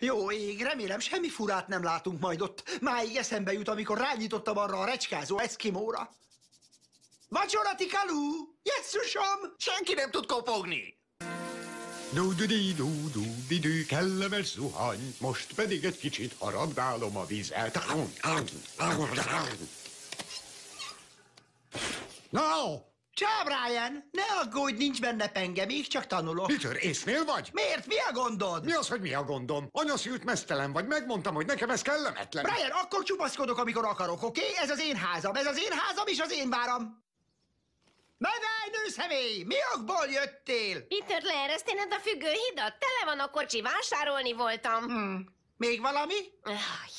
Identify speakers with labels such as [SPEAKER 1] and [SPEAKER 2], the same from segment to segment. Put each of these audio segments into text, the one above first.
[SPEAKER 1] Jó ég, remélem semmi furát nem látunk majd ott. Máig eszembe jut, amikor rányítottam arra a recskázó eszkimóra. Vacsorati kalú! Jesszusom!
[SPEAKER 2] Senki nem tud kopogni.
[SPEAKER 3] Du-du-di-du-du-di-du, kellemes zuhany, most pedig egy kicsit harabdálom a vizet. No!
[SPEAKER 1] Csá, Brian! Ne aggódj, nincs benne penge, még csak tanulok.
[SPEAKER 3] Peter, észnél vagy?
[SPEAKER 1] Miért? Mi a gondod?
[SPEAKER 3] Mi az, hogy mi a gondom? Anya szült meztelen vagy, megmondtam, hogy nekem ez kellemetlen.
[SPEAKER 1] Brian, akkor csupaszkodok, amikor akarok, oké? Ez az én házam, ez az én házam és az én váram. Megállj, nőszemély! Mi okból jöttél?
[SPEAKER 4] Peter, leereszténed a függőhidat? Tele van a kocsi, vásárolni voltam.
[SPEAKER 1] Még valami?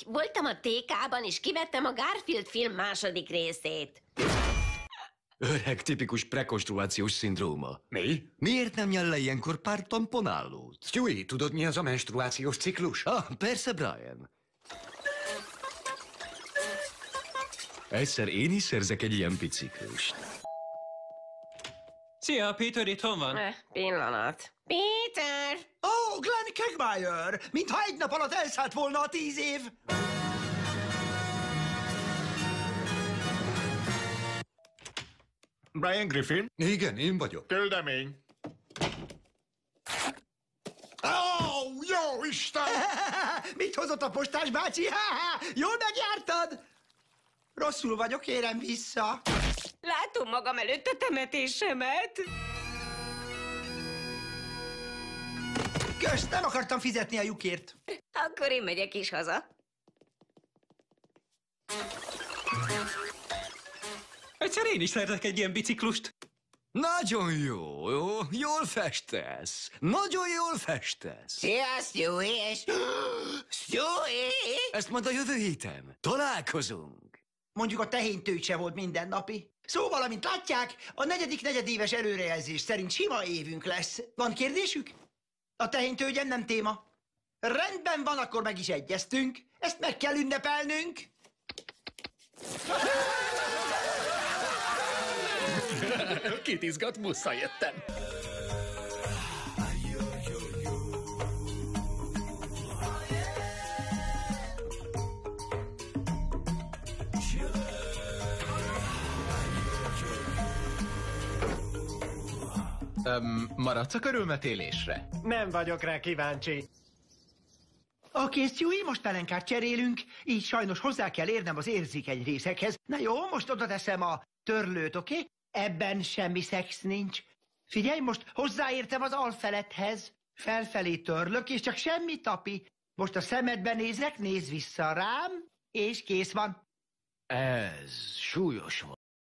[SPEAKER 4] Voltam a TK-ban, és kivettem a Garfield film második részét.
[SPEAKER 5] Öreg tipikus prekonstruációs szindróma.
[SPEAKER 3] Mi?
[SPEAKER 5] Miért nem nyel le ilyenkor pár tamponálót?
[SPEAKER 3] Stewie, tudod, mi az a menstruációs ciklus?
[SPEAKER 5] Persze, Brian. Egyszer én is szerzek egy ilyen biciklust.
[SPEAKER 6] Szia, Peter itthon van?
[SPEAKER 4] Pillanat. Peter!
[SPEAKER 1] Ó, Glenn Quagmire! Mintha egy nap alatt elszállt volna a 10 év!
[SPEAKER 2] Brian Griffin?
[SPEAKER 3] Igen, én vagyok.
[SPEAKER 2] Küldemény.
[SPEAKER 3] Ó, jó Isten!
[SPEAKER 1] Mit hozott a postás bácsi? Jól megjártad? Rosszul vagyok, kérem vissza.
[SPEAKER 4] Látom magam előtt a temetésemet.
[SPEAKER 1] Kösz, nem akartam fizetni a lyukért.
[SPEAKER 4] Akkor én megyek is haza.
[SPEAKER 6] Egyszer én is szerzek egy ilyen biciklust.
[SPEAKER 5] Nagyon jó, jól festesz. Nagyon jól festesz.
[SPEAKER 4] Szia, Stewie, és... Stewie!
[SPEAKER 5] Ezt majd a jövő héten. Találkozunk.
[SPEAKER 1] Mondjuk a tehénytőgy se volt mindennapi. Szóval, amint látják, a negyedik negyedéves előrejelzés szerint sima évünk lesz. Van kérdésük? A tehénytőgyem nem téma. Rendben van, akkor meg is egyeztünk. Ezt meg kell ünnepelnünk.
[SPEAKER 2] Kit izgat, muszáj jöttem.
[SPEAKER 7] Maradsz a körülmetélésre?
[SPEAKER 8] Nem vagyok rá kíváncsi.
[SPEAKER 1] Oké, Stewie, most pelenkát cserélünk, így sajnos hozzá kell érnem az érzékeny részekhez. Na jó, most oda teszem a törlőt, oké? Ebben semmi szex nincs. Figyelj, most hozzáértem az alfeledhez. Felfelé törlök, és csak semmi tapi. Most a szemedbe nézek, nézz vissza rám, és kész van.
[SPEAKER 5] Ez súlyos volt.